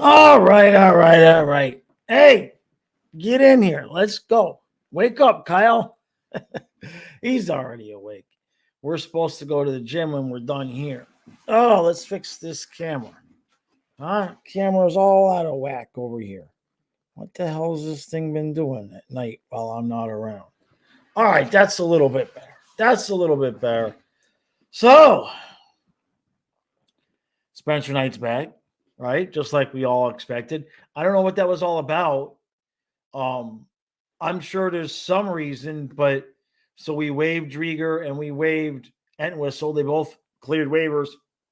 All right, all right, all right. Hey, get in here. Let's go. Wake up, Kyle. He's already awake. We're supposed to go to the gym when we're done here. Oh, let's fix this camera. Camera's all out of whack over here. What the hell's this thing been doing at night while I'm not around? All right, that's a little bit better. That's a little bit better. So, Spencer Knight's back, right? Just like we all expected. I don't know what that was all about. Um, I'm sure there's some reason, but so we waived Drieger and we waived Entwistle. They both cleared waivers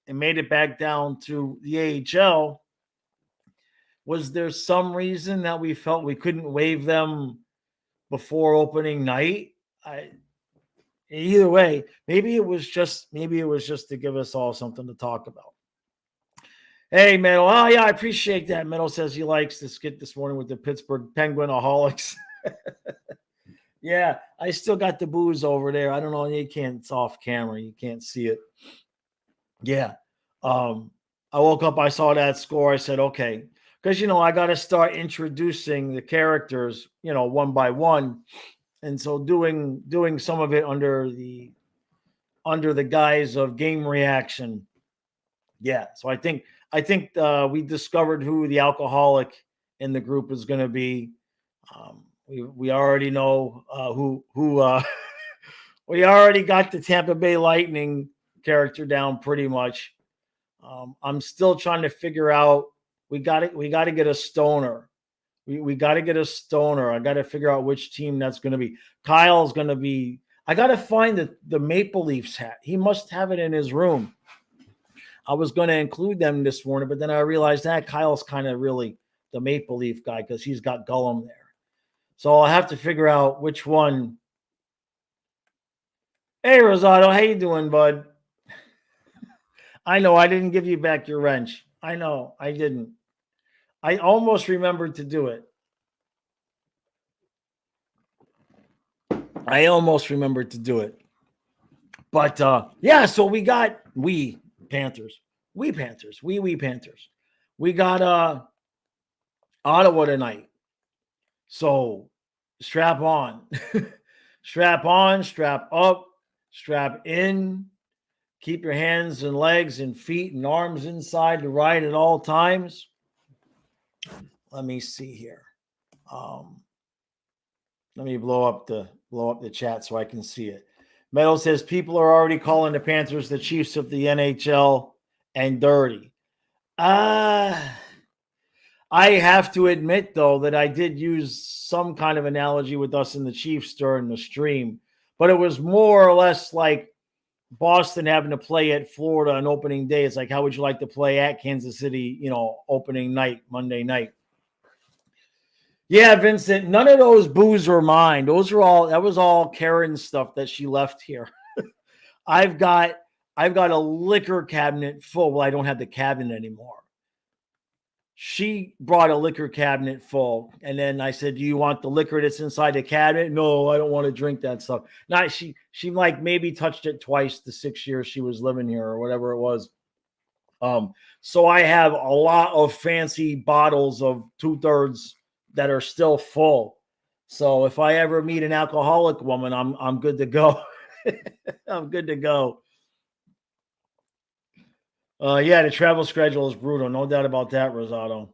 and made it back down to the AHL. Was there some reason that we felt we couldn't waive them before opening night? Either way, maybe it was just to give us all something to talk about. Hey, Metal. Oh, yeah, I appreciate that. Metal says he likes the skit this morning with the Pittsburgh Penguinaholics. Yeah, I still got the booze over there. I don't know. You can't, it's off camera. You can't see it. Yeah. I woke up, I saw that score. I said, okay. Because, I got to start introducing the characters, one by one. And so doing some of it under the guise of game reaction. Yeah. So I think we discovered who the alcoholic in the group is going to be. We already know who we already got the Tampa Bay Lightning character down pretty much. I'm still trying to figure out. We got to get a stoner. We got to get a stoner. I got to figure out which team that's going to be. Kyle's going to be. I got to find the Maple Leafs hat. He must have it in his room. I was going to include them this morning, but then I realized that Kyle's kind of really the Maple Leaf guy because he's got Gollum there. So I'll have to figure out which one. Hey, Rosado, how you doing, bud? I know I didn't give you back your wrench. I know I didn't. I almost remembered to do it. But yeah, so we Panthers. We Panthers. We Panthers. We got Ottawa tonight. So strap on. Strap on, strap up, strap in. Keep your hands and legs and feet and arms inside the ride at all times. Let me see here. Let me blow up the chat so I can see it. Metal says people are already calling the Panthers the Chiefs of the NHL and dirty. I have to admit, though, that I did use some kind of analogy with us and the Chiefs during the stream, but it was more or less like Boston having to play at Florida on opening day. It's like, how would you like to play at Kansas City, opening night, Monday night? Yeah, Vincent, none of those boos were mine. That was all Karen's stuff that she left here. I've got a liquor cabinet full. Well, I don't have the cabinet anymore. She brought a liquor cabinet full. And then I said, do you want the liquor that's inside the cabinet? No, I don't want to drink that stuff. Now she like maybe touched it twice the 6 years she was living here or whatever it was. So I have a lot of fancy bottles of 2/3 that are still full. So if I ever meet an alcoholic woman, I'm good to go. I'm good to go. Yeah, the travel schedule is brutal. No doubt about that, Rosado.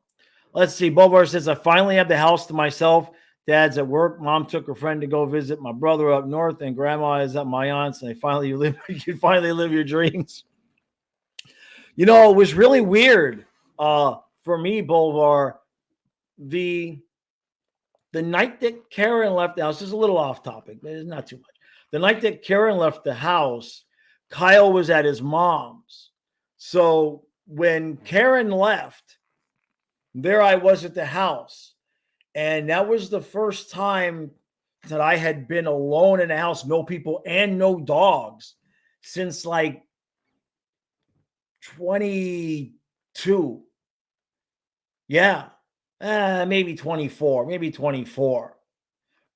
Let's see. Bobar says, I finally have the house to myself. Dad's at work. Mom took her friend to go visit my brother up north, and grandma is at my aunt's, and you finally live your dreams. It was really weird for me, Bolvar. The night that Karen left the house, this is a little off topic, but it's not too much. The night that Karen left the house, Kyle was at his mom's. So when Karen left, there I was at the house. And that was the first time that I had been alone in the house, no people and no dogs, since like 22. Yeah. Maybe 24.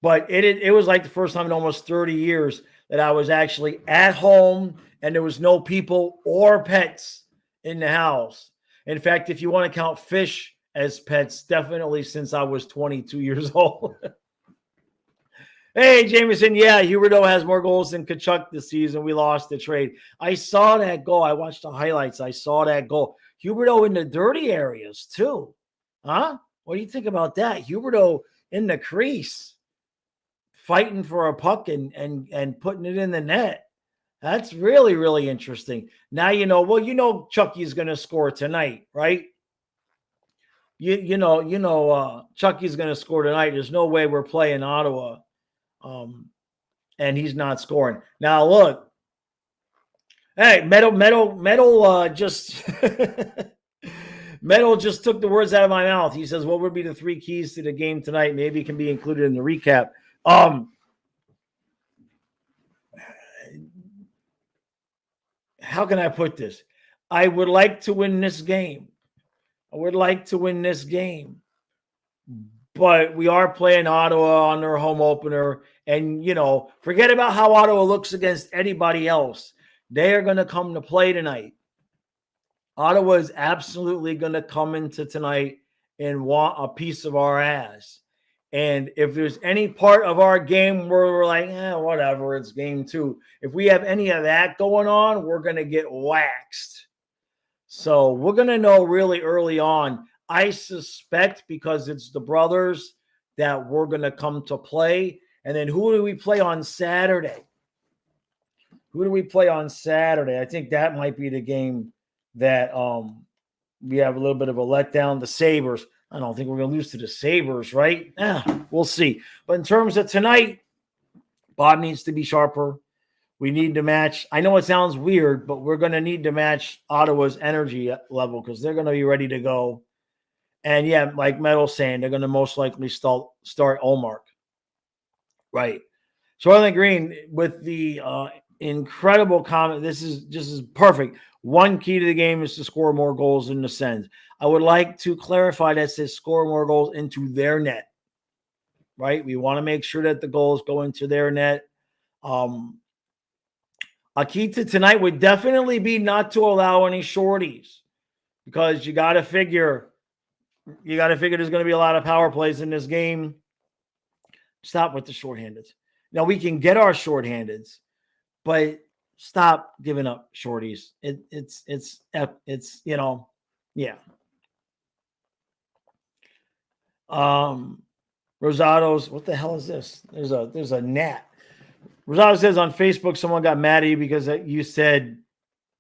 But it was like the first time in almost 30 years that I was actually at home and there was no people or pets in the house. In fact, if you want to count fish as pets, definitely since I was 22 years old. Hey, Jameson, yeah, Huberdeau has more goals than Tkachuk this season. We lost the trade. I saw that goal. I watched the highlights. I saw that goal. Huberdeau in the dirty areas, too. Huh? What do you think about that? Huberdeau in the crease, fighting for a puck and putting it in the net. That's really, really interesting. Now Chucky's going to score tonight, right? Chucky's going to score tonight. There's no way we're playing Ottawa, and he's not scoring. Now look, hey, Metal just Metal just took the words out of my mouth. He says, "What would be the 3 keys to the game tonight? Maybe it can be included in the recap." How can I put this? I would like to win this game. But we are playing Ottawa on their home opener. And, forget about how Ottawa looks against anybody else. They are going to come to play tonight. Ottawa is absolutely going to come into tonight and want a piece of our ass. And if there's any part of our game where we're like, whatever, it's game 2. If we have any of that going on, we're going to get waxed. So we're going to know really early on. I suspect because it's the brothers that we're going to come to play. And then who do we play on Saturday? I think that might be the game that we have a little bit of a letdown. The Sabres. I don't think we're going to lose to the Sabres, right? We'll see. But in terms of tonight, Bob needs to be sharper. We need to match. I know it sounds weird, but we're going to need to match Ottawa's energy level because they're going to be ready to go. And yeah, like Metal's saying, they're going to most likely start Olmark. Right. Soylent Green with the incredible comment. This is perfect. One key to the game is to score more goals in the Sens. I would like to clarify that says score more goals into their net. Right. We want to make sure that the goals go into their net. A key to tonight would definitely be not to allow any shorties because you got to figure there's going to be a lot of power plays in this game. Stop with the shorthandeds. Now we can get our shorthandeds, but stop giving up shorties. It's yeah. Rosado's, what the hell is this? There's a gnat. Rosado says on Facebook, someone got mad at you because you said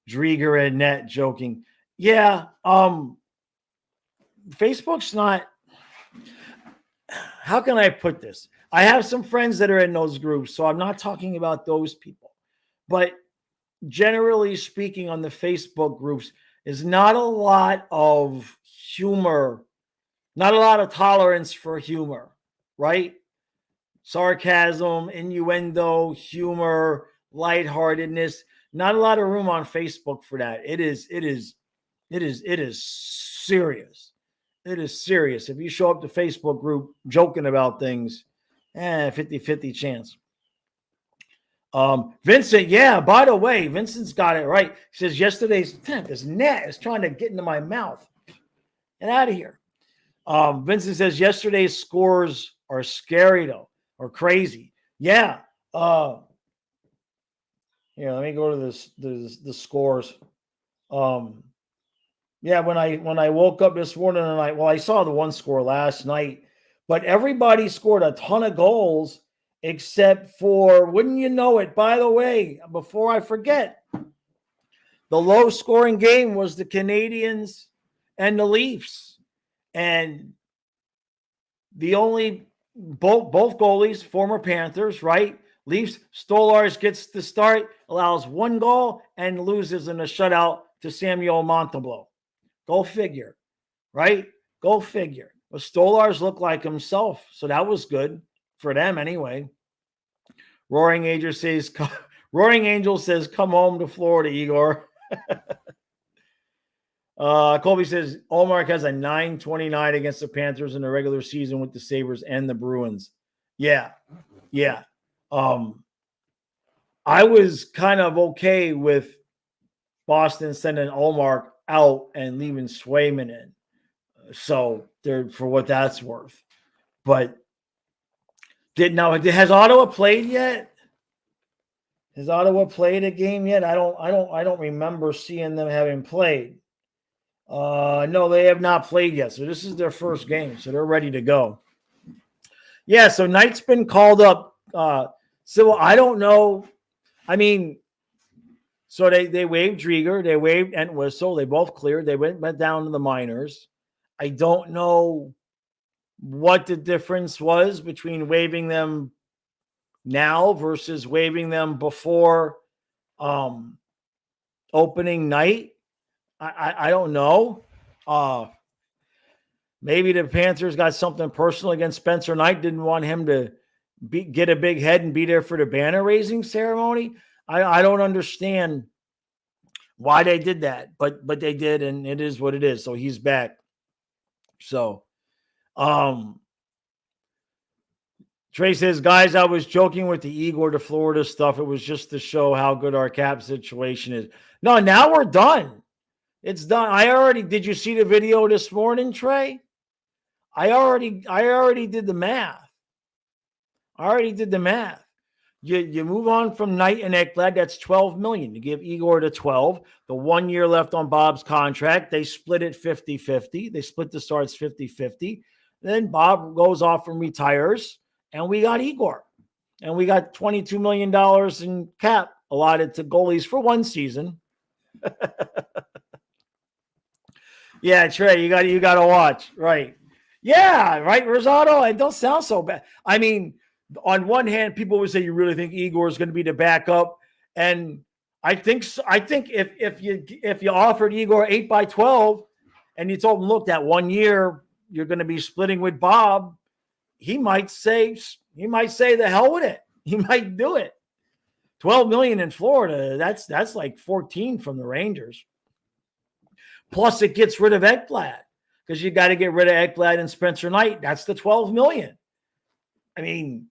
Drieger and net joking. Yeah. Facebook's not. How can I put this? I have some friends that are in those groups, so I'm not talking about those people. But generally speaking, on the Facebook groups, is not a lot of humor, not a lot of tolerance for humor, right? Sarcasm, innuendo, humor, lightheartedness. Not a lot of room on Facebook for that. It is serious. It is serious. If you show up to Facebook group joking about things, 50-50 chance. Vincent, yeah, by the way, Vincent's got it right. He says this net is trying to get into my mouth. Get out of here. Vincent says yesterday's scores are scary though, or crazy. Yeah. Let me go to the scores. Yeah, when I woke up this morning and I saw the one score last night, but everybody scored a ton of goals except for, wouldn't you know it, by the way, before I forget, the low scoring game was the Canadiens and the Leafs. And the only both goalies, former Panthers, right? Leafs, Stolarz gets the start, allows 1 goal and loses in a shutout to Samuel Montembeault. Go figure, right? Go figure. But Stolarz looked like himself, so that was good for them anyway. Roaring Angel says, "Come home to Florida, Igor." Colby says Olmark has a 9.29 against the Panthers in the regular season with the Sabres and the Bruins. Yeah. I was kind of okay with Boston sending Olmark out and leaving Swayman in. So they're for what that's worth. But has Ottawa played yet? Has Ottawa played a game yet? I don't remember seeing them having played. No, they have not played yet. So this is their first game. So they're ready to go. Yeah, so Knight's been called up. So I don't know. I mean, so they waived Drieger, they waived Entwistle, they both cleared. They went down to the minors. I don't know what the difference was between waiving them now versus waiving them before opening night. I don't know. Maybe the Panthers got something personal against Spencer Knight, didn't want him to get a big head and be there for the banner raising ceremony. I don't understand why they did that, but they did, and it is what it is. So he's back. So, Trey says, guys, I was joking with the Igor to Florida stuff. It was just to show how good our cap situation is. No, now we're done. It's done. Did you see the video this morning, Trey? I already did the math. You move on from Knight and Ekblad. That's $12 million. You give Igor the 12. The 1 year left on Bob's contract. They split it 50-50. They split the starts 50-50. Then Bob goes off and retires, and we got Igor. And we got $22 million in cap allotted to goalies for one season. Yeah, Trey, you got to watch. Right. Yeah, right, Rosado. It don't sound so bad. I mean, on one hand, people would say, you really think Igor is going to be the backup? And I think if you offered Igor 8x12 and you told him, look, that 1 year you're going to be splitting with Bob, he might say the hell with it. He might do it. $12 million in Florida, that's like 14 from the Rangers. Plus it gets rid of Ekblad because you got to get rid of Ekblad and Spencer Knight. That's the $12 million. I mean,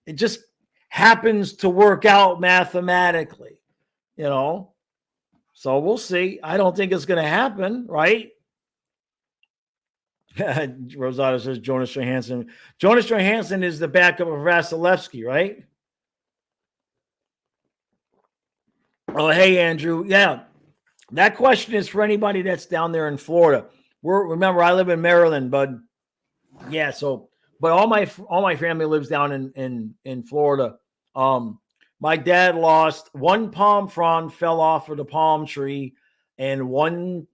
it just happens to work out mathematically, So we'll see. I don't think it's going to happen, right? Rosado says Jonas Johansson. Jonas Johansson is the backup of Vasilevsky, right? Oh, hey, Andrew. Yeah, that question is for anybody that's down there in Florida. Remember, I live in Maryland, bud. Yeah, so but all my family lives down in Florida. My dad lost one palm frond fell off of the palm tree, and one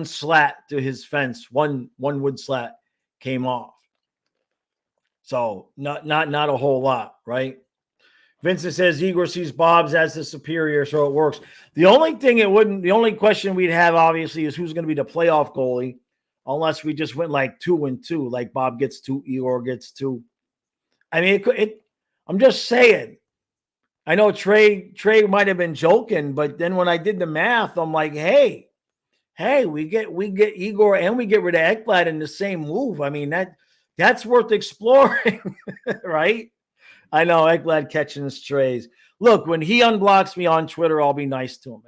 slat to his fence, one wood slat came off. So not a whole lot, right? Vincent says Igor sees Bob's as the superior, so it works. The only question we'd have obviously is who's going to be the playoff goalie, unless we just went like 2-2, like Bob gets 2, Igor gets 2. I mean, I'm just saying. I know Trey might have been joking, but then when I did the math, I'm like, hey, we get Igor and we get rid of Ekblad in the same move. I mean, that's worth exploring, right? I know Ekblad catching his strays. Look, when he unblocks me on Twitter, I'll be nice to him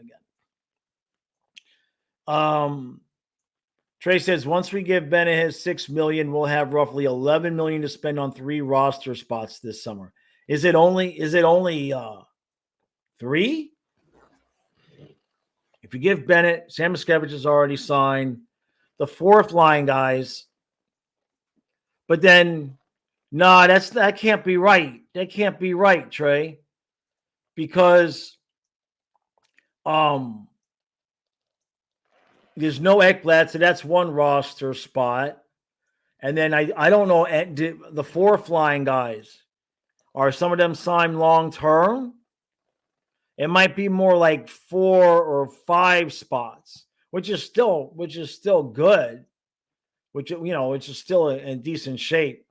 again. Trey says, once we give Bennett his $6 million, we'll have roughly $11 million to spend on 3 roster spots this summer. Is it only 3? If you give Bennett, Sam Miskevich is already signed, the 4th line guys, but then that can't be right. That can't be right, Trey, because there's no Ekblad, so that's one roster spot. And then I don't know, the 4th line guys, are some of them signed long term? It might be more like 4 or 5 spots, which is still good, which is still in decent shape.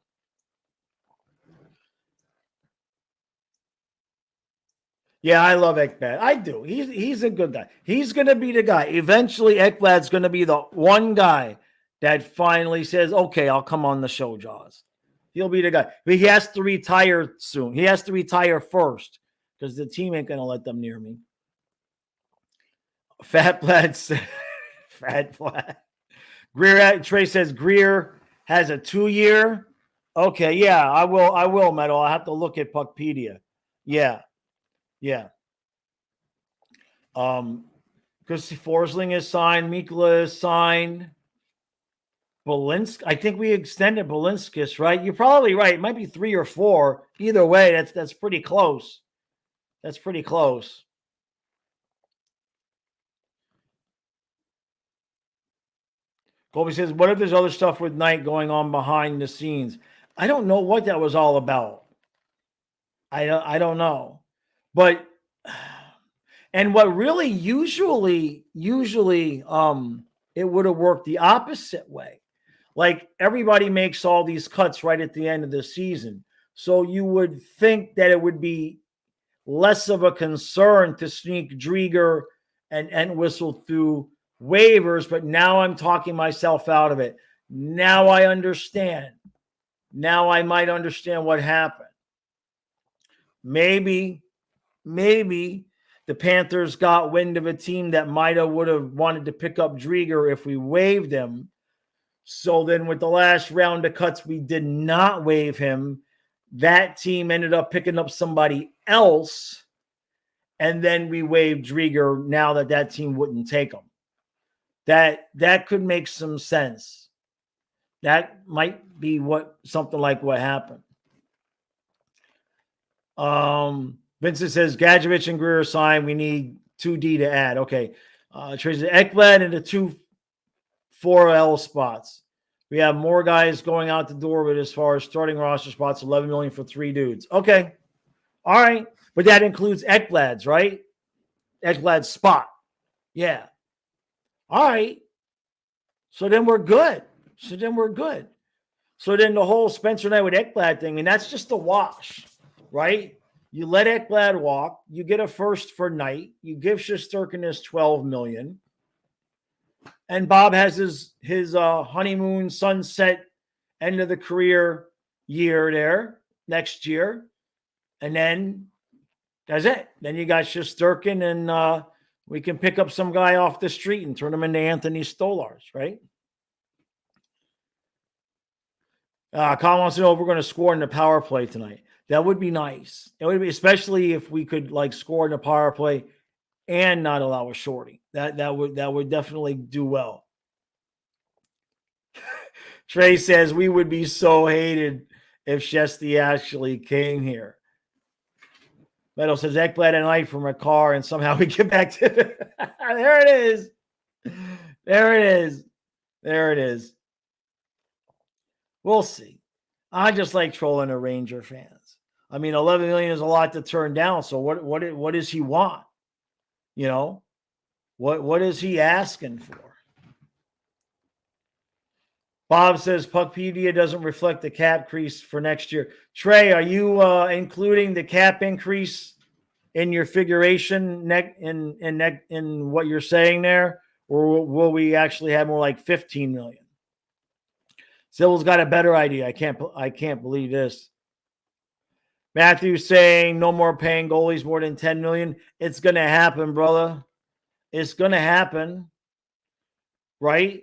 Yeah, I love Ekblad. I do. He's a good guy. He's going to be the guy. Eventually, Ekblad's going to be the one guy that finally says, okay, I'll come on the show, Jaws. He'll be the guy. But he has to retire soon. He has to retire first because the team ain't going to let them near me. Fat Blad. Trey says Greer has a 2-year. Okay, yeah, I will, Metal. I have to look at Puckpedia. Yeah. Because Forsling is signed, Mikula is signed. Belinsky, I think we extended Belinsky, right? You're probably right. It might be 3 or 4. Either way, that's pretty close. That's pretty close. Colby says, what if there's other stuff with Knight going on behind the scenes? I don't know what that was all about. I don't know. But and what really usually it would have worked the opposite way. Like everybody makes all these cuts right at the end of the season. So you would think that it would be less of a concern to sneak Drieger and Whistle through waivers, but now I'm talking myself out of it. Now I understand. Now I might understand what happened. Maybe the Panthers got wind of a team that would have wanted to pick up Drieger if we waived him. So then with the last round of cuts, we did not waive him. That team ended up picking up somebody else. And then we waived Drieger now that team wouldn't take him. That could make some sense. That might be something like what happened. Vincent says Gadjevich and Greer signed. We need 2D to add. Okay. Tracy Ekblad into 2 4L spots. We have more guys going out the door, but as far as starting roster spots, 11 million for 3 dudes. Okay. All right. But that includes Ekblad's, right? Ekblad's spot. Yeah. All right. So then we're good. So then the whole Spencer Knight with Ekblad thing, I mean, that's just a wash, right? You let Ekblad walk. You get a first for Knight. You give Shesterkin his $12 million. And Bob has his honeymoon, sunset, end of the career year there next year. And then that's it. Then you got Shesterkin, and we can pick up some guy off the street and turn him into Anthony Stolars, right? Colin wants to know if we're going to score in the power play tonight. That would be nice. It would be, especially if we could score in the power play and not allow a shorty. That would definitely do well. Trey says we would be so hated if Shesty actually came here. Meadow says Ekblad and Knight from a car, and somehow we get back to it. There it is. There it is. We'll see. I just like trolling the Ranger fans. I mean, 11 million is a lot to turn down. So what does he want? You know, what is he asking for? Bob says Puckpedia doesn't reflect the cap increase for next year. Trey, are you including the cap increase in your figuration in what you're saying there, or will we actually have more like 15 million? Sybil's got a better idea. I can't believe this. Matthew's saying no more paying goalies more than 10 million. It's going to happen, brother. It's going to happen. Right?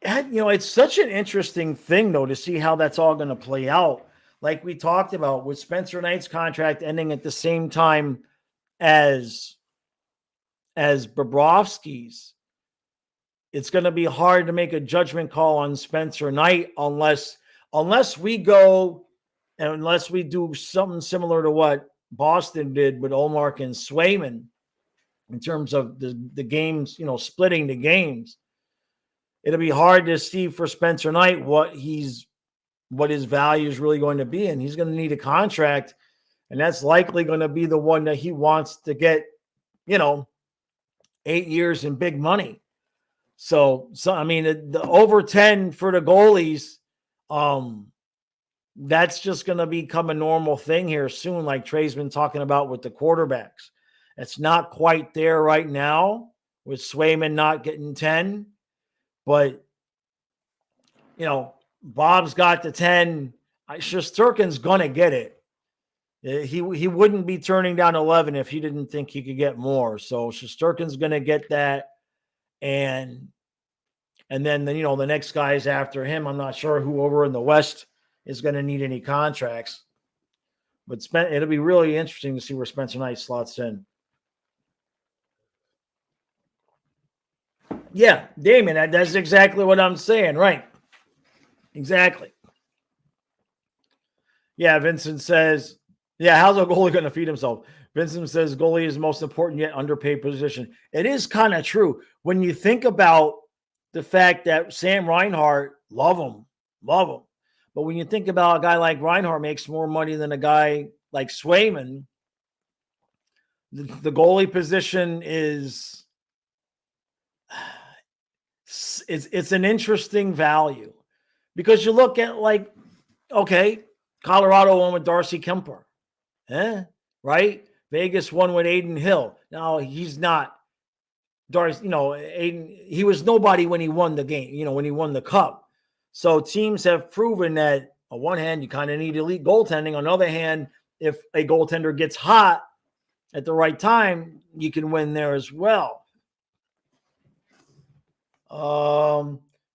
It's such an interesting thing, though, to see how that's all going to play out. Like we talked about with Spencer Knight's contract ending at the same time as Bobrovsky's. It's going to be hard to make a judgment call on Spencer Knight unless we go and unless we do something similar to what Boston did with Ullmark and Swayman in terms of the games, splitting the games. It'll be hard to see for Spencer Knight what his value is really going to be, and he's going to need a contract, and that's likely going to be the one that he wants to get, 8 years in big money. So I mean, the over 10 for the goalies, that's just going to become a normal thing here soon, like Trey's been talking about with the quarterbacks. It's not quite there right now with Swayman not getting 10, but, Bob's got the 10. Shesterkin's going to get it. He wouldn't be turning down 11 if he didn't think he could get more. So Shesterkin's going to get that. And then the next guys after him, I'm not sure who over in the West is going to need any contracts. But it'll be really interesting to see where Spencer Knight slots in. Yeah, Damon, that's exactly what I'm saying. Right. Exactly. Yeah, Vincent says, yeah, how's a goalie going to feed himself? Vincent says goalie is the most important yet underpaid position. It is kind of true. When you think about the fact that Sam Reinhart, love him. But when you think about a guy like Reinhart makes more money than a guy like Swayman, the goalie position is it's an interesting value because you look at okay, Colorado won with Darcy Kemper, right? Vegas won with Aiden Hill. Now he's not Darcy, Aiden. He was nobody when he won the game, when he won the cup. So teams have proven that on one hand you kind of need elite goaltending. On the other hand, if a goaltender gets hot at the right time, you can win there as well.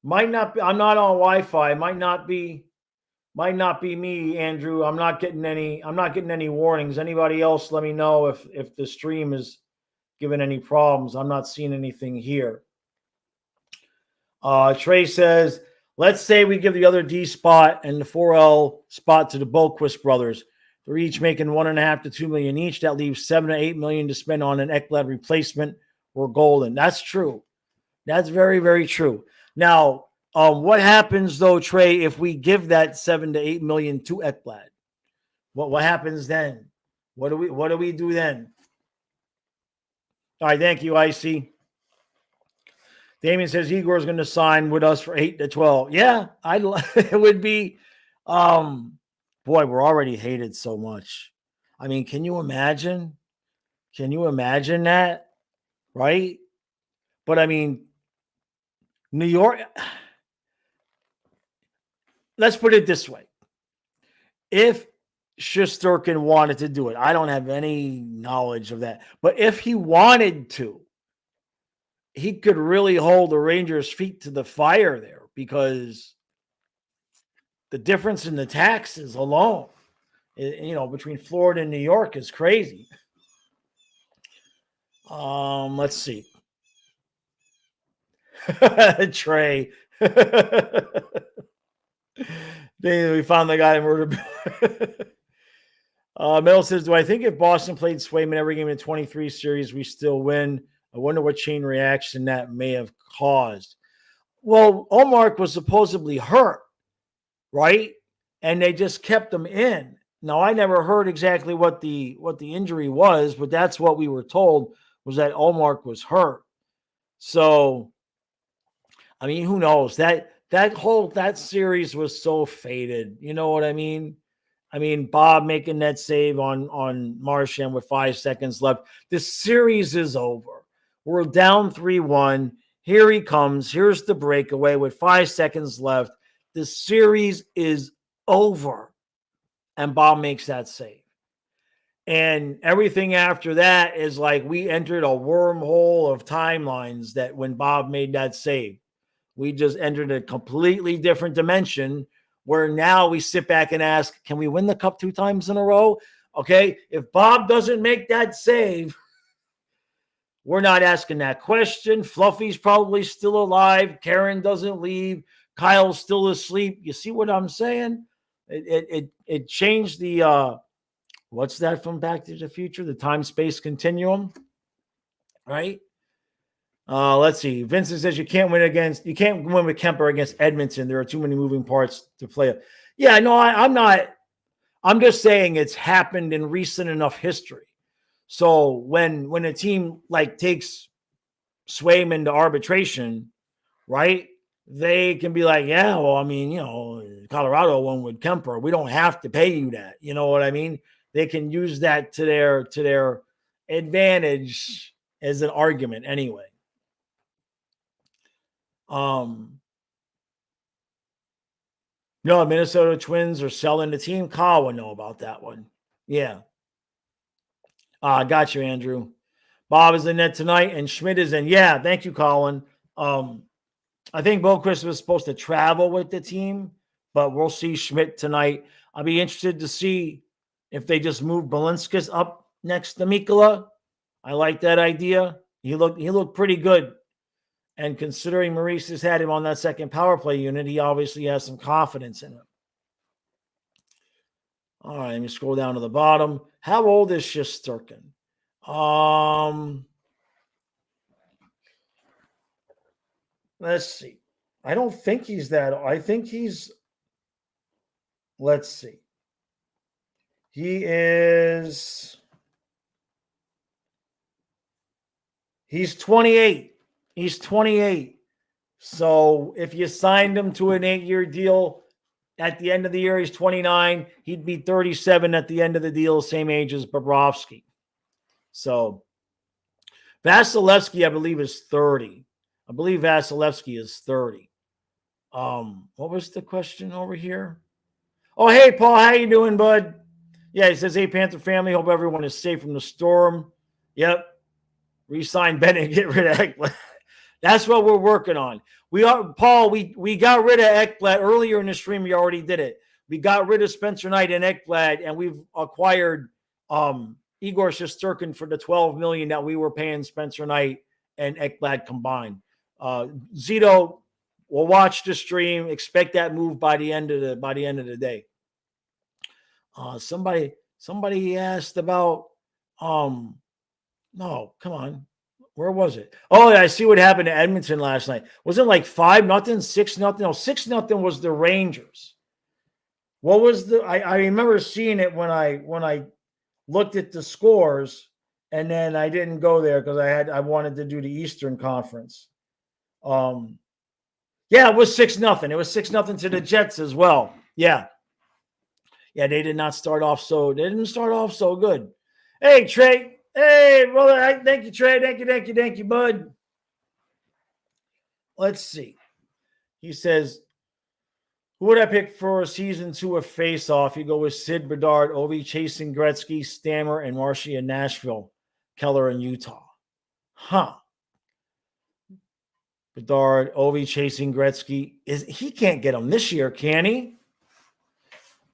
Might not be, I'm not on Wi-Fi. Might not be me, Andrew. I'm not getting any warnings. Anybody else, let me know if the stream is giving any problems. I'm not seeing anything here. Trey says, let's say we give the other D spot and the 4L spot to the Boquist brothers. They're each making $1.5 to $2 million each. That leaves $7 to $8 million to spend on an Ekblad replacement or Golden. That's true. That's very, very true. Now, what happens though, Trey, if we give that $7 to $8 million to Ekblad? What happens then? What do we do then? All right, thank you, IC. Damien says Igor is going to sign with us for 8 to 12. Yeah, it would be. Boy, we're already hated so much. I mean, can you imagine? Can you imagine that? Right? But I mean, New York. Let's put it this way. If Shesterkin wanted to do it, I don't have any knowledge of that. But if he wanted to, he could really hold the Rangers' feet to the fire there because the difference in the taxes alone, between Florida and New York is crazy. Let's see. Trey. We found the guy in murder. Mel says, do I think if Boston played Swayman every game in the 23 series, we still win? I wonder what chain reaction that may have caused. Well, Omar was supposedly hurt, right? And they just kept him in. Now, I never heard exactly what the injury was, but that's what we were told was that Omar was hurt. So, I mean, who knows? That series was so faded. You know what I mean? I mean, Bob making that save on Marchand with 5 seconds left. The series is over. We're down 3-1. Here he comes. Here's the breakaway with 5 seconds left. The series is over. And Bob makes that save. And everything after that is like we entered a wormhole of timelines that when Bob made that save. We just entered a completely different dimension where now we sit back and ask, can we win the cup 2 times in a row? Okay, if Bob doesn't make that save, we're not asking that question. Fluffy's probably still alive. Karen doesn't leave. Kyle's still asleep. You see what I'm saying? It changed the, what's that from Back to the Future? The time-space continuum, right? Let's see. Vincent says you can't win with Kemper against Edmonton. There are too many moving parts to play. Yeah, no, I'm not. I'm just saying it's happened in recent enough history. So when a team takes Swayman to arbitration, right? They can be like, yeah, well, I mean, Colorado won with Kemper. We don't have to pay you that. You know what I mean? They can use that to their advantage as an argument anyway. Minnesota Twins are selling the team. Kyle would know about that one. Yeah. Got you, Andrew. Bob is in net tonight, and Schmidt is in. Yeah, thank you, Colin. I think Boquist was supposed to travel with the team, but we'll see Schmidt tonight. I'll be interested to see if they just move Balinskis up next to Mikula. I like that idea. He looked pretty good. And considering Maurice has had him on that second power play unit, he obviously has some confidence in him. All right, let me scroll down to the bottom. How old is Shesterkin? Let's see. I don't think he's that. I think he's. Let's see. He is. He's 28. He's 28. So if you signed him to an 8-year deal, at the end of the year, he's 29. He'd be 37 at the end of the deal, same age as Bobrovsky. So Vasilevsky, I believe, is 30. I believe Vasilevsky is 30. What was the question over here? Oh, hey, Paul, how you doing, bud? Yeah, he says, hey, Panther family, hope everyone is safe from the storm. Yep. Resign Bennett and get rid of Ekblad. That's what we're working on. We got rid of Ekblad earlier in the stream. We already did it. We got rid of Spencer Knight and Ekblad, and we've acquired Igor Shesterkin for the $12 million that we were paying Spencer Knight and Ekblad combined. Zito will watch the stream. Expect that move by the end of the day. Somebody asked about no, come on. Where was it? Oh, I see what happened to Edmonton last night. Was it like 5-0, 6-0? No, 6-0 was the Rangers. What was the I remember seeing it when I looked at the scores, and then I didn't go there because I wanted to do the Eastern Conference. Yeah, it was 6-0. It was 6-0 to the Jets as well. Yeah. Yeah, they didn't start off so good. Hey, Trey. Hey, brother. Thank you, Trey. Thank you, bud. Let's see. He says, who would I pick for season 2 of Face Off? You go with Sid, Bedard, Ovi, Chasing Gretzky, Stammer, and Marshy in Nashville, Keller in Utah. Huh. Bedard, Ovi, Chasing Gretzky. He can't get him this year, can he?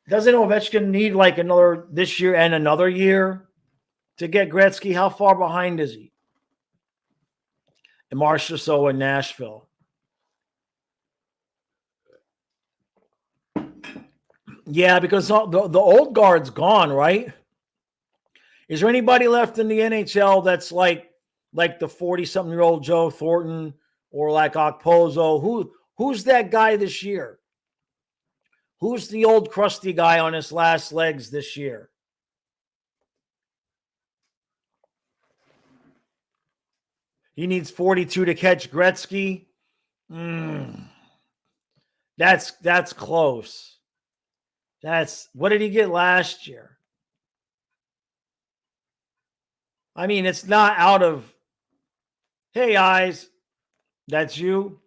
Doesn't Ovechkin need like another this year and another year to get Gretzky? How far behind is he? And Marchessault in Nashville. Yeah, because the old guard's gone, right? Is there anybody left in the NHL that's like the 40-something-year-old Joe Thornton or like Okposo? Who's that guy this year? Who's the old crusty guy on his last legs this year? He needs 42 to catch Gretzky. That's close. What did he get last year? I mean, it's not out of, hey, guys, that's you.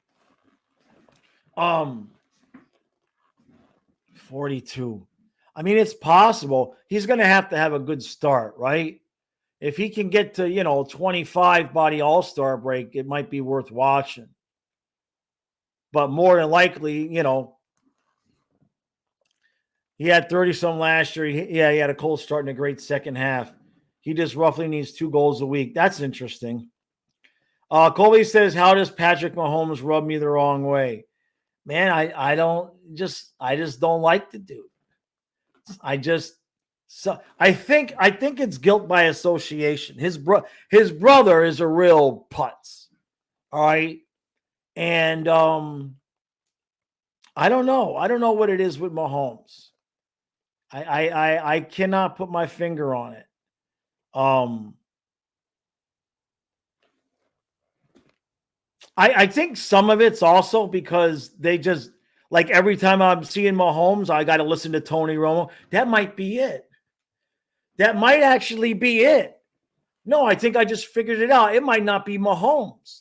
42. I mean, it's possible. He's going to have a good start, right? If he can get to, 25 by the All-Star break, it might be worth watching. But more than likely, he had 30-some last year. He had a cold start and a great second half. He just roughly needs 2 goals a week. That's interesting. Colby says, how does Patrick Mahomes rub me the wrong way? Man, I just don't like the dude. I think it's guilt by association. His brother is a real putz. All right. And I don't know. I don't know what it is with Mahomes. I cannot put my finger on it. I think some of it's also because they just, like, every time I'm seeing Mahomes, I got to listen to Tony Romo. That might be it. That might actually be it. No, I think I just figured it out. It might not be Mahomes.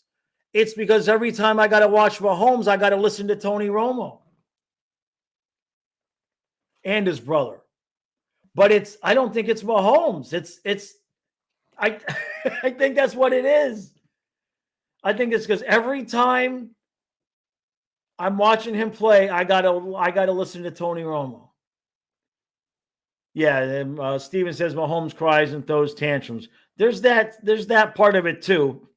It's because every time I got to watch Mahomes, I got to listen to Tony Romo and his brother. But I don't think it's Mahomes. I think that's what it is. I think it's because every time I'm watching him play, I gotta listen to Tony Romo. Yeah, Steven says Mahomes cries and throws tantrums. There's that part of it too.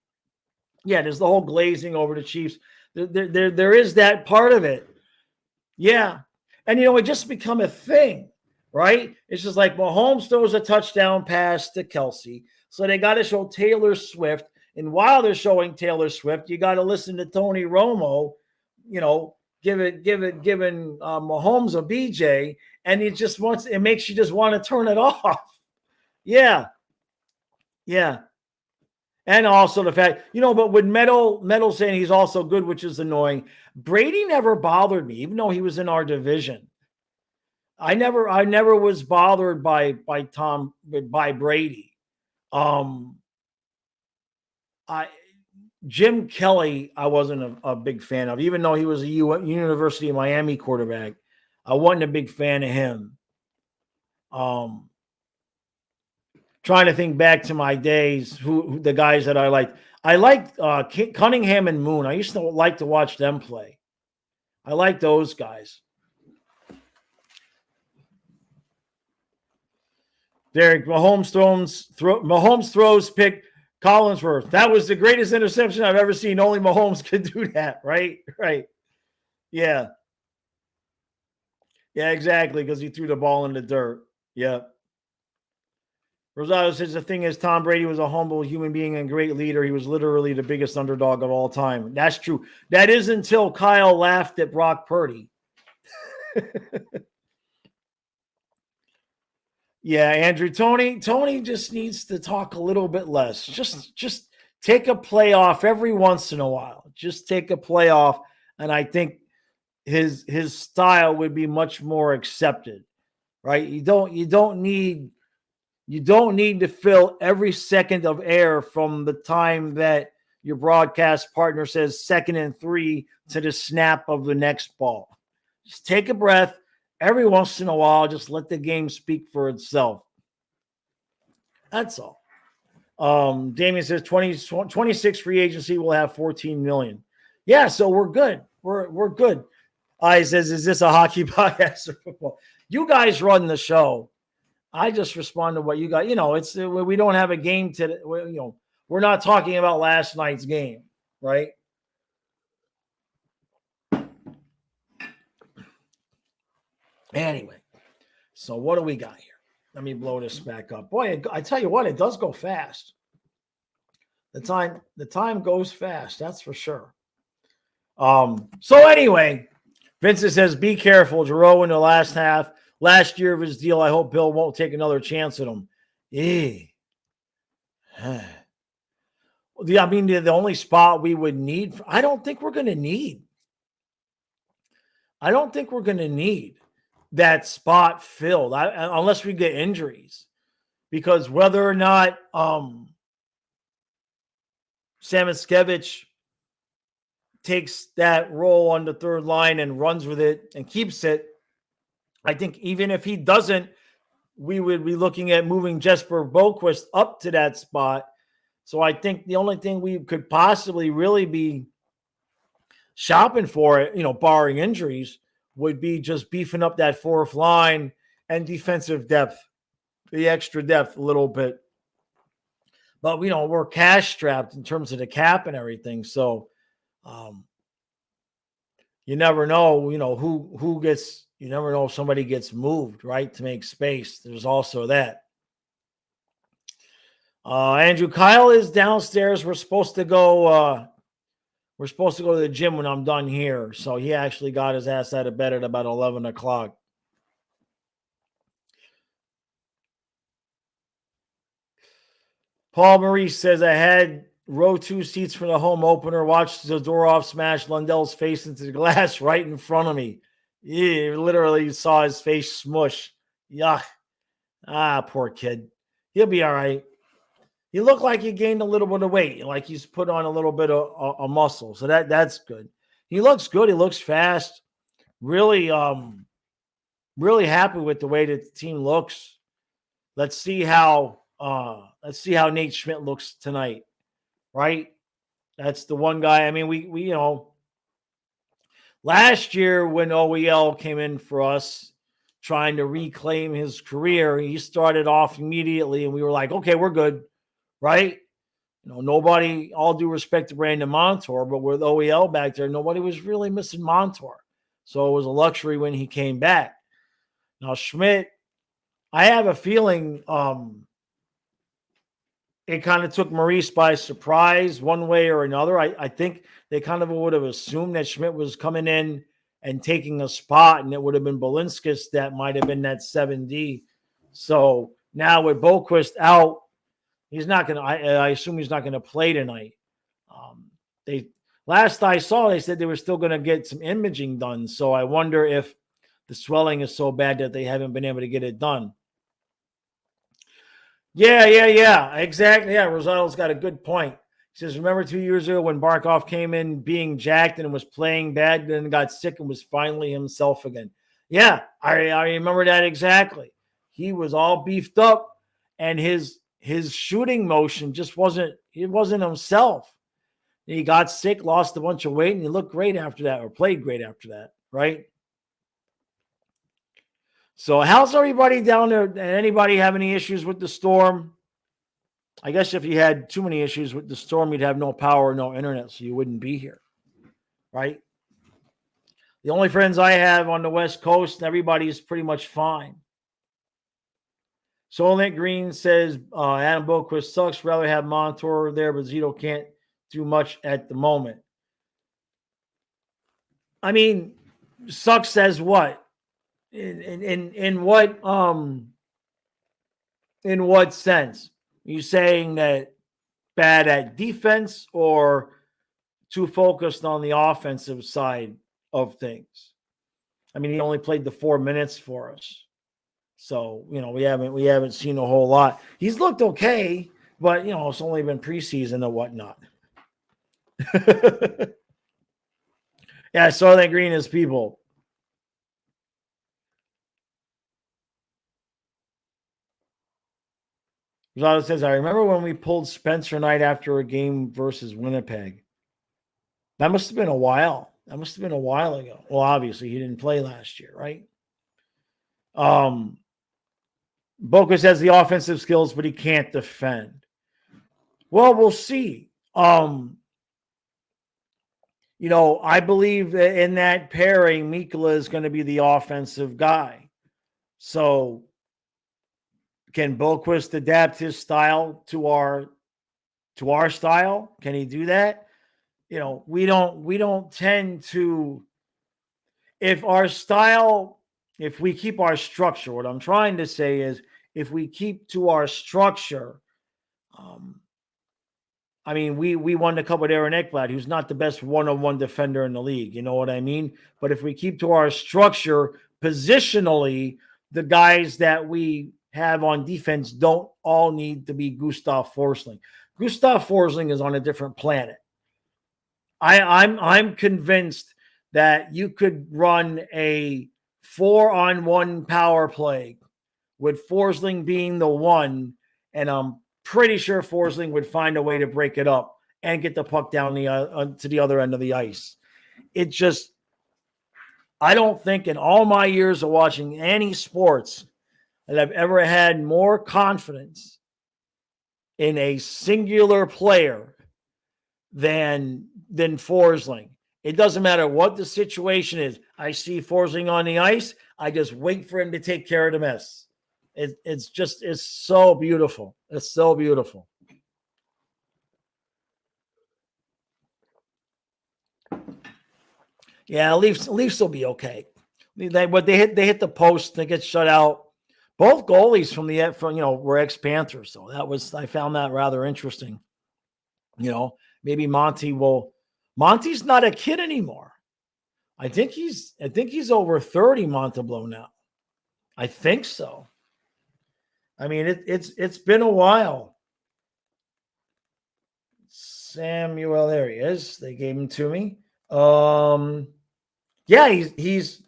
Yeah, there's the whole glazing over the Chiefs. There is that part of it. Yeah, and it just become a thing, right? It's just like Mahomes throws a touchdown pass to Kelsey, so they got to show Taylor Swift, and while they're showing Taylor Swift, you got to listen to Tony Romo, giving Mahomes a BJ, and it makes you just want to turn it off. Yeah, yeah. And also the fact, but with Metal saying he's also good, which is annoying. Brady never bothered me, even though he was in our division. I never was bothered by Brady. I Jim Kelly, I wasn't a big fan of, even though he was a University of Miami quarterback. I wasn't a big fan of him. Trying to think back to my days, who the guys that I liked. I liked Cunningham and Moon. I used to like to watch them play. I like those guys. Derek, Mahomes throws pick Collinsworth. That was the greatest interception I've ever seen. Only Mahomes could do that, right? Right. Yeah. Yeah, exactly, because he threw the ball in the dirt. Yeah. Rosado says the thing is, Tom Brady was a humble human being and great leader. He was literally the biggest underdog of all time. That's true. That is until Kyle laughed at Brock Purdy. Yeah, Andrew, Tony just needs to talk a little bit less. Just take a playoff every once in a while. Just take a playoff, and I think his style would be much more accepted. Right? You don't need to fill every second of air from the time that your broadcast partner says 2nd and 3 to the snap of the next ball. Just take a breath every once in a while. Just let the game speak for itself. That's all. Damien says 26 free agency will have 14 million. Yeah, so we're good. We're good. He says, is this a hockey podcast or football? You guys run the show. I just respond to what you got. It's we don't have a game today. We're not talking about last night's game, right? Anyway, so what do we got here? Let me blow this back up. Boy, I tell you what, it does go fast. The time goes fast, that's for sure. So anyway, Vincent says, be careful, Giroux in the last year of his deal. I hope Bill won't take another chance at him. The only spot we would need, I don't think we're going to need that spot filled unless we get injuries, because whether or not Samoskevich takes that role on the third line and runs with it and keeps it, I think even if he doesn't, we would be looking at moving Jesper Boquist up to that spot. So I think the only thing we could possibly really be shopping for it, barring injuries, would be just beefing up that fourth line and defensive depth, the extra depth a little bit. But, we're cash strapped in terms of the cap and everything. So you never know, who gets, you never know if somebody gets moved, right, to make space. There's also that. Andrew, Kyle is downstairs. We're supposed to go to the gym when I'm done here. So he actually got his ass out of bed at about 11 o'clock. Paul Maurice says, I had row 2 seats for the home opener. Watched Zadorov smash Lundell's face into the glass right in front of me. Yeah, literally saw his face smush. Yuck. Poor kid. He'll be all right. He looked like he gained a little bit of weight, like he's put on a little bit of muscle. So that's good. He looks good. He looks fast. Really, really happy with the way that the team looks. Let's see how Nate Schmidt looks tonight, right? That's the one guy. I mean, we last year when OEL came in for us trying to reclaim his career, he started off immediately and we were like, okay, we're good, right? Nobody, all due respect to Brandon Montour, but with OEL back there, nobody was really missing Montour. So it was a luxury when he came back. Now, Schmidt, I have a feeling it kind of took Maurice by surprise one way or another. I think they kind of would have assumed that Schmidt was coming in and taking a spot, and it would have been Balinskis that might have been that 7D. So now with Boquist out, he's not going to, I assume he's not going to play tonight. They last I saw, they said they were still going to get some imaging done. So I wonder if the swelling is so bad that they haven't been able to get it done. Yeah. Exactly. Yeah, Rosado's got a good point. He says, remember 2 years ago when Barkov came in being jacked and was playing bad, then got sick and was finally himself again. Yeah, I remember that exactly. He was all beefed up and his shooting motion just wasn't himself. He got sick, lost a bunch of weight, and he looked great after that, or played great after that, right? So how's everybody down there? Anybody have any issues with the storm? I guess if you had too many issues with the storm, you'd have no power, no internet, so you wouldn't be here, right? The only friends I have on the West Coast, everybody's pretty much fine. Solent Green says Adam Boquist sucks. Rather have Montour there, but Zito can't do much at the moment. I mean, sucks as what? In what sense? Are you saying that bad at defense or too focused on the offensive side of things? I mean, he only played the 4 minutes for us. So, we haven't seen a whole lot. He's looked okay, but it's only been preseason and whatnot. Yeah, I saw that Green is people. Rosado says, I remember when we pulled Spencer Knight after a game versus Winnipeg. That must have been a while. That must have been a while ago. Well, obviously, he didn't play last year, right? Boquist has the offensive skills, but he can't defend. Well, we'll see. I believe that in that pairing, Mikkola is going to be the offensive guy. So can Boquist adapt his style to our style? Can he do that? We don't tend to, if we keep our structure, what I'm trying to say is if we keep to our structure, I mean, we won the cup with Aaron Ekblad, who's not the best one-on-one defender in the league. You know what I mean? But if we keep to our structure positionally, the guys that we have on defense don't all need to be Gustav Forsling. Gustav Forsling is on a different planet. I'm convinced that you could run a 4-on-1 power play with Forsling being the one, and I'm pretty sure Forsling would find a way to break it up and get the puck down to the other end of the ice. It just, I don't think in all my years of watching any sports that I've ever had more confidence in a singular player than Forsling. It doesn't matter what the situation is. I see Forsling on the ice. I just wait for him to take care of the mess. It's so beautiful. It's so beautiful. Yeah, Leafs will be okay. They hit the post, they get shut out. Both goalies were ex-Panthers, so I found that rather interesting. Maybe Monty's not a kid anymore. I think he's over 30, Montembeault now. I think so. I mean, it's been a while. Samuel, there he is. They gave him to me. Yeah, he's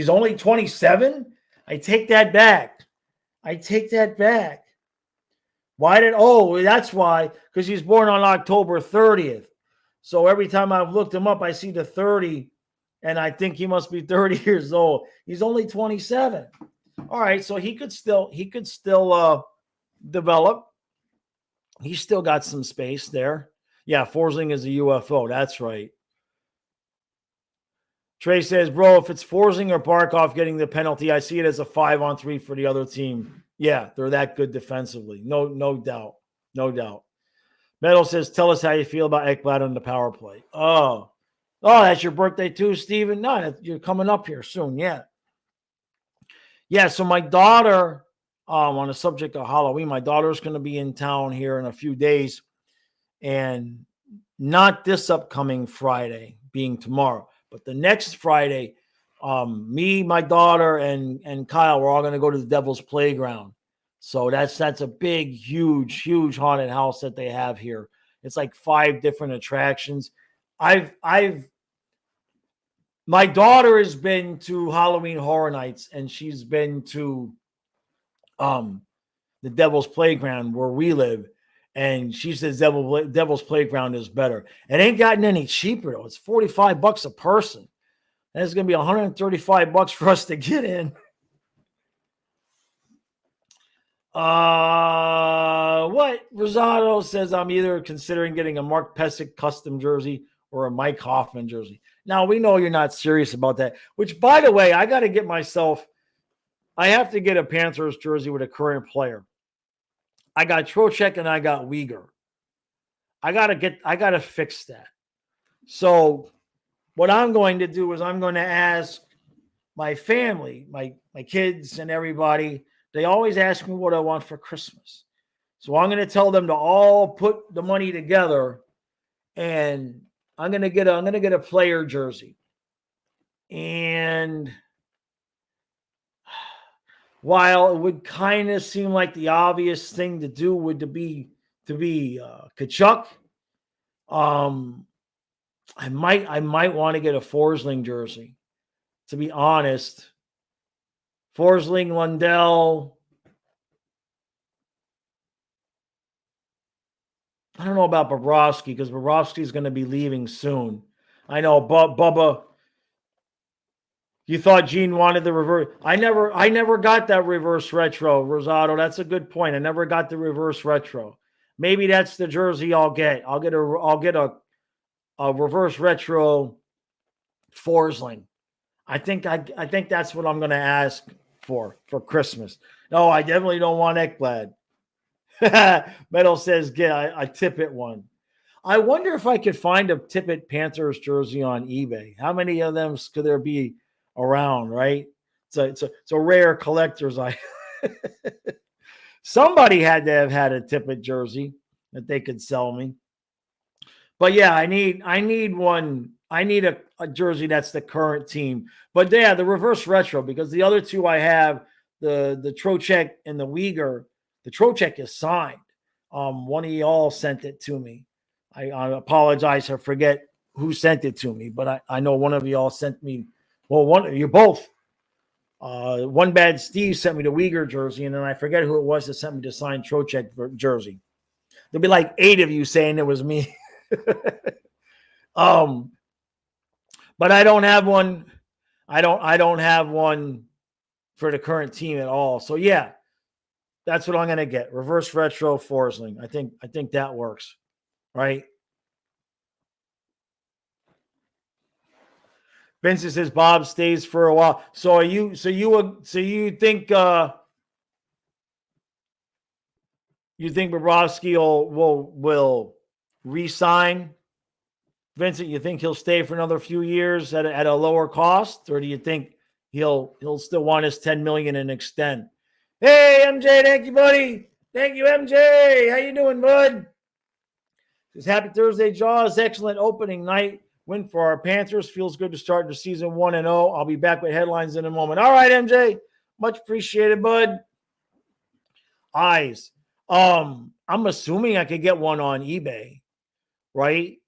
only 27. I take that back. Why that's why, because he's born on October 30th. So every time I've looked him up, I see the 30, and I think he must be 30 years old. He's only 27. All right, so he could still develop. He's still got some space there. Yeah, Forsling is a UFO. That's right. Trey says, bro, if it's Forsling or Barkov getting the penalty, I see it as a 5-on-3 for the other team. Yeah, they're that good defensively. No doubt. No doubt. Metal says, tell us how you feel about Ekblad on the power play. Oh, that's your birthday too, Steven? No, you're coming up here soon. Yeah. Yeah, so my daughter, on the subject of Halloween, my daughter's going to be in town here in a few days. And not this upcoming Friday, being tomorrow, but the next Friday, me, my daughter, and Kyle, we're all going to go to the Devil's Playground. So that's a big, huge haunted house that they have here. It's like 5 different attractions. My daughter has been to Halloween Horror Nights, and she's been to the Devil's Playground where we live. And she says Devil's Playground is better. It ain't gotten any cheaper, though. It's $45 a person. And it's going to be $135 for us to get in. What? Rosado says I'm either considering getting a Mark Pesic custom jersey or a Mike Hoffman jersey. Now, we know you're not serious about that, which, by the way, I have to get a Panthers jersey with a current player. I got Trocheck and I got Uyghur. I gotta fix that. So what I'm going to do is I'm going to ask my family, my kids and everybody. They always ask me what I want for Christmas. So I'm going to tell them to all put the money together, and I'm going to get a player jersey. And while it would kind of seem like the obvious thing to do would be Tkachuk, I might want to get a Forsling jersey. To be honest, Forsling, Lundell. I don't know about Bobrovsky because Bobrovsky is going to be leaving soon. I know, Bubba. You thought Gene wanted the reverse. I never got that reverse retro, Rosado. That's a good point. I never got the reverse retro. Maybe that's the jersey I'll get. I'll get a reverse retro Forsling. I think that's what I'm going to ask for Christmas. No, I definitely don't want Ekblad. Metal says, I Tippett one. I wonder if I could find a Tippett Panthers jersey on eBay. How many of them could there be around, right? It's a rare collector's item. Somebody had to have had a Tippett jersey that they could sell me. But yeah, I need one. I need a jersey that's the current team. But yeah, the reverse retro, because the other two I have, the Trocheck and the Uyghur, the Trocheck is signed. One of y'all sent it to me. I apologize. I forget who sent it to me, but I know one of y'all sent me. Well, you both. One Bad Steve sent me the Uyghur jersey, and then I forget who it was that sent me the signed Trocheck jersey. There'll be like 8 of you saying it was me. But I don't have one. I don't have one for the current team at all. So yeah, that's what I'm going to get. Reverse retro Forsling. I think that works, right? Vincent says Bob stays for a while. So you think Bobrovsky will re-sign? Vincent, you think he'll stay for another few years at a lower cost, or do you think he'll still want his $10 million and extend? Hey, MJ, thank you, buddy. Thank you, MJ. How you doing, bud? Says happy Thursday, Jaws. Excellent opening night win for our Panthers. Feels good to start the season 1-0. I'll be back with headlines in a moment. All right, MJ. Much appreciated, bud. Eyes. I'm assuming I could get one on eBay, right?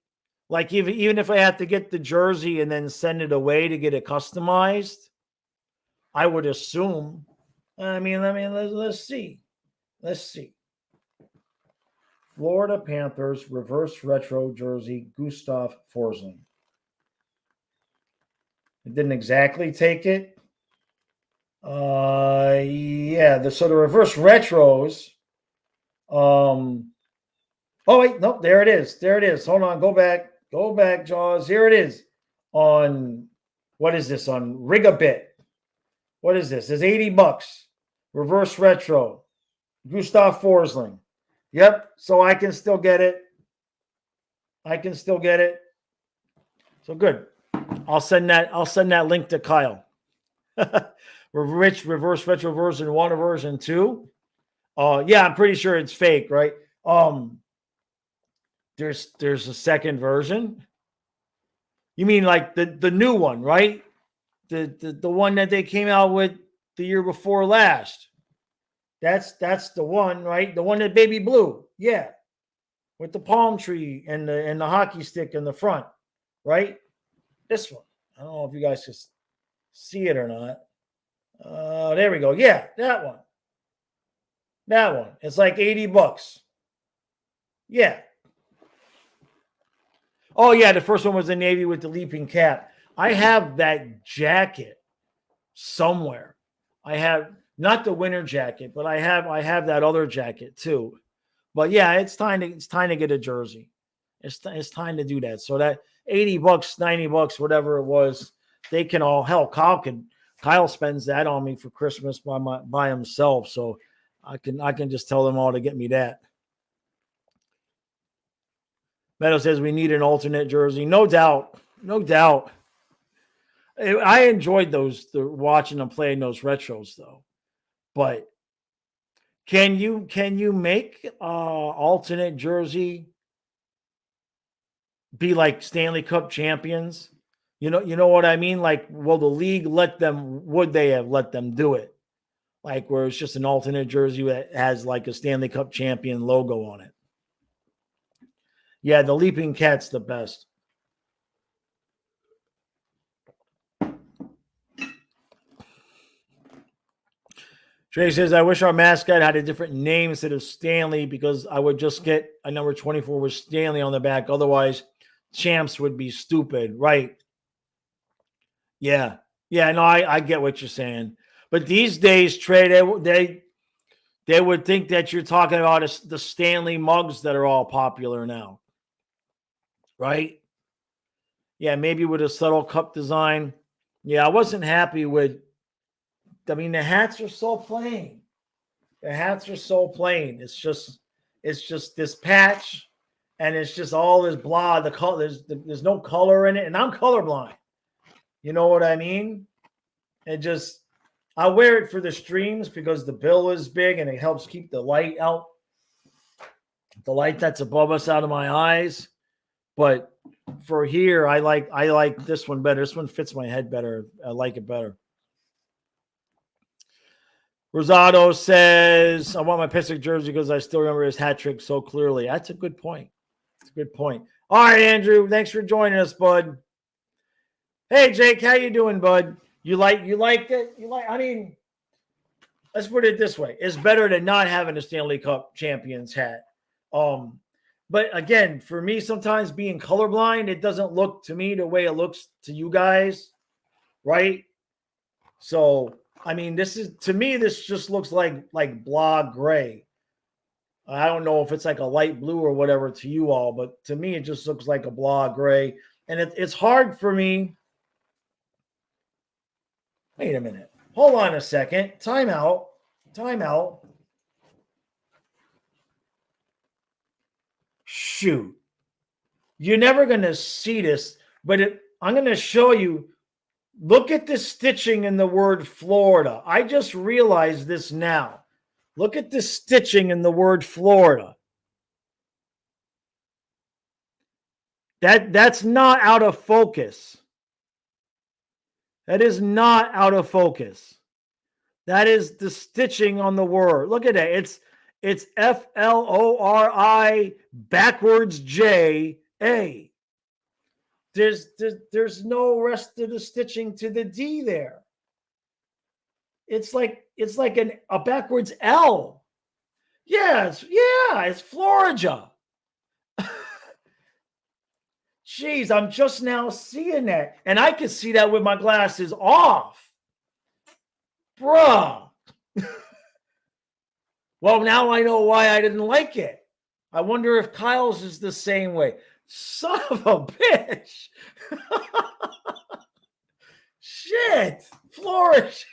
Like even if I have to get the jersey and then send it away to get it customized, I would assume. Let's see. Florida Panthers reverse retro jersey, Gustav Forsling. It didn't exactly take it. Yeah. So the reverse retros. Oh wait, nope. There it is. There it is. Hold on. Go back. Go back, Jaws. Here it is. On what is this? On Rigabit. What is this? It's $80. Reverse retro. Gustav Forsling. Yep. So I can still get it. I can still get it. So good. I'll send that link to Kyle. Reverse retro version 1 or version 2. Yeah, I'm pretty sure it's fake, right? There's a second version. You mean like the new one, right? The one that they came out with the year before last. That's the one, right? The one that baby blue. Yeah. With the palm tree and the hockey stick in the front, right? This one. I don't know if you guys can see it or not. There we go. Yeah, that one. That one. It's like $80. Yeah. Oh, yeah. The first one was the Navy with the leaping cap. I have that jacket somewhere. I have not the winter jacket, but I have that other jacket too. But yeah, it's time to get a jersey. It's time to do that. So that $80, $90, whatever it was, they can all hell. Kyle spends that on me for Christmas by himself. So I can just tell them all to get me that. Meadow says we need an alternate jersey. No doubt. No doubt. I enjoyed watching them playing those retros though. But can you make alternate jersey be like Stanley Cup champions? You know what I mean? Like, will the league would they have let them do it? Like where it's just an alternate jersey that has like a Stanley Cup champion logo on it. Yeah, the Leaping Cat's the best. Trey says, I wish our mascot had a different name instead of Stanley because I would just get a number 24 with Stanley on the back. Otherwise, champs would be stupid. Right. Yeah. Yeah, no, I get what you're saying. But these days, Trey, they would think that you're talking about the Stanley mugs that are all popular now. Right? Yeah, maybe with a subtle cup design. Yeah, I wasn't happy with the hats are so plain. The hats are so plain. It's just this patch, and it's just all this blah. The color, there's no color in it, and I'm colorblind. You know what I mean? I wear it for the streams because the bill is big and it helps keep the light out, the light that's above us out of my eyes. But for here, I like this one better. This one fits my head better. I like it better. Rosado says, I want my Pittsburgh jersey because I still remember his hat trick so clearly. That's a good point. It's a good point. All right, Andrew. Thanks for joining us, bud. Hey, Jake, how you doing, bud? You liked it? Let's put it this way. It's better than not having a Stanley Cup champions hat. But again, for me, sometimes being colorblind, it doesn't look to me the way it looks to you guys, right? So this just looks like blah gray. I don't know if it's like a light blue or whatever to you all, but to me, it just looks like a blah gray. And it's hard for me. Wait a minute. Hold on a second. Time out. Shoot. You're never going to see this, but I'm going to show you. Look at the stitching in the word Florida. I just realized this now. Look at the stitching in the word Florida. That's not out of focus. That is not out of focus. That is the stitching on the word. Look at that. It's FLORI backwards JA. There's no rest of the stitching to the D there. It's like a backwards L. Yeah, it's Florida. Jeez, I'm just now seeing that. And I can see that with my glasses off. Bruh. Well, now I know why I didn't like it. I wonder if Kyle's is the same way. Son of a bitch. Shit. Flourish.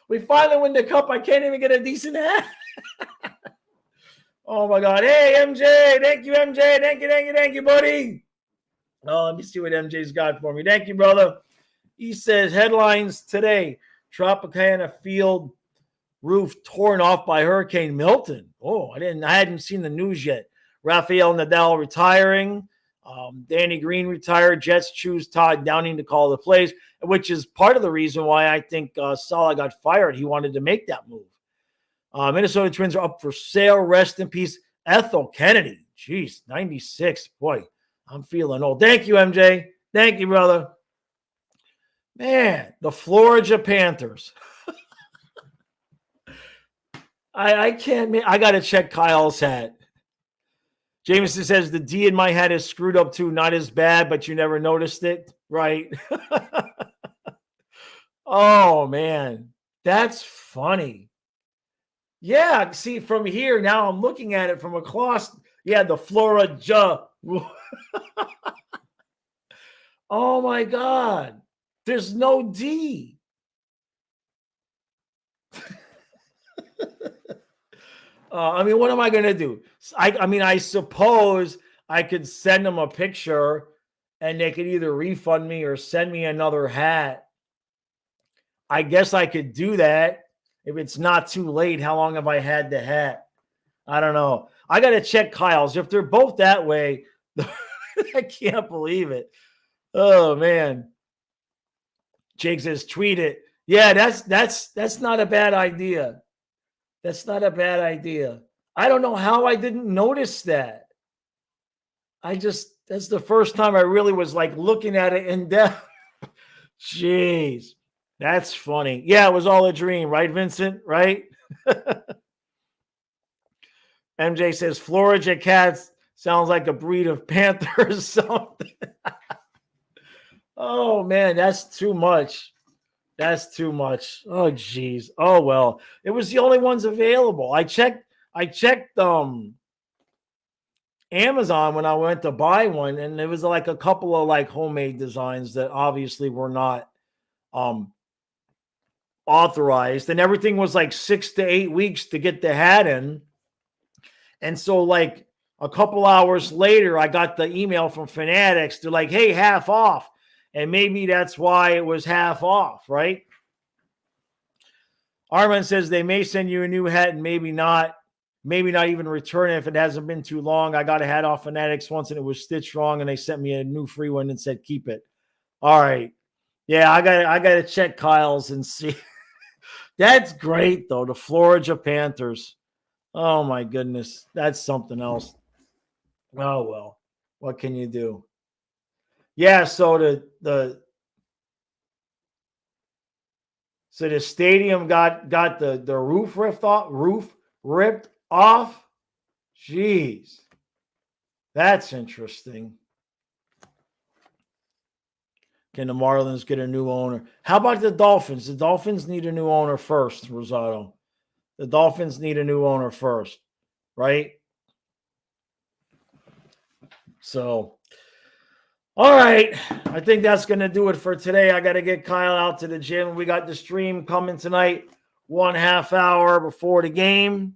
We finally win the cup. I can't even get a decent hat. Oh, my God. Hey, MJ. Thank you, MJ. Thank you, buddy. Oh, let me see what MJ's got for me. Thank you, brother. He says, headlines today. Tropicana Field roof torn off by Hurricane Milton. Oh, I hadn't seen the news yet. Rafael Nadal retiring. Danny Green retired. Jets choose Todd Downing to call the plays, which is part of the reason why I think Saleh got fired. He wanted to make that move. Minnesota Twins are up for sale. Rest in peace, Ethel Kennedy. Jeez, 96. Boy, I'm feeling old. Thank you, MJ. Thank you, brother. Man, the Florida Panthers. I can't. I got to check Kyle's hat. Jameson says the D in my hat is screwed up too. Not as bad, but you never noticed it, right? Oh man, that's funny. Yeah, see from here now I'm looking at it from across. Yeah, the Florida. Oh my God, there's no D. I mean, what am I going to do? I suppose I could send them a picture and they could either refund me or send me another hat. I guess I could do that if it's not too late. How long have I had the hat? I don't know. I got to check Kyle's. If they're both that way, I can't believe it. Oh, man. Jake says, tweet it. Yeah, that's not a bad idea. That's not a bad idea. I don't know how I didn't notice that. That's the first time I really was like looking at it in depth. Jeez, that's funny. Yeah, it was all a dream, right, Vincent? Right? MJ says Florida cats sounds like a breed of panther or something. Oh, man, that's too much. That's too much. Oh, geez. Oh, well, it was the only ones available. I checked Amazon when I went to buy one, and there was like a couple of like homemade designs that obviously were not authorized, and everything was like 6 to 8 weeks to get the hat in. And so like a couple hours later, I got the email from Fanatics. They're like, hey, half off. And maybe that's why it was half off, right? Armand says they may send you a new hat and maybe not even return it if it hasn't been too long. I got a hat off Fanatics once and it was stitched wrong and they sent me a new free one and said, keep it. All right. Yeah, I got to check Kyle's and see. That's great, though. The Florida Panthers. Oh, my goodness. That's something else. Oh, well. What can you do? Yeah, so the stadium got the roof ripped off. Jeez. That's interesting. Can the Marlins get a new owner? How about the Dolphins? The Dolphins need a new owner first, Rosado. The Dolphins need a new owner first, right? So, all right. I think that's going to do it for today. I got to get Kyle out to the gym. We got the stream coming tonight, 1/2 hour before the game.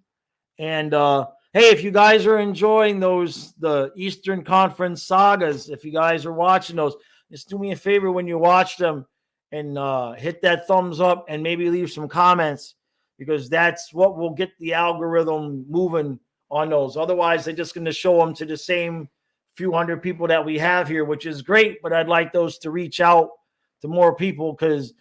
And, hey, if you guys are enjoying the Eastern Conference sagas, if you guys are watching those, just do me a favor when you watch them and hit that thumbs up and maybe leave some comments because that's what will get the algorithm moving on those. Otherwise, they're just going to show them to the same few hundred people that we have here, which is great, but I'd like those to reach out to more people because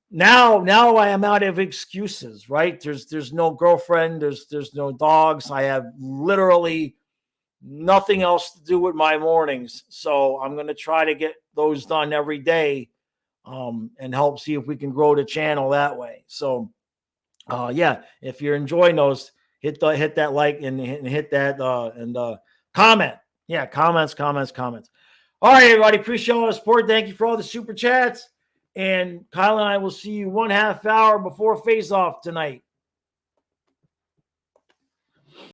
now I am out of excuses, right? There's no girlfriend, there's no dogs. I have literally nothing else to do with my mornings. So I'm going to try to get those done every day and help see if we can grow the channel that way. So yeah, if you're enjoying those, hit that like and hit that and comment. Yeah, comments. All right, everybody. Appreciate all the support. Thank you for all the super chats. And Kyle and I will see you 1/2 hour before face-off tonight.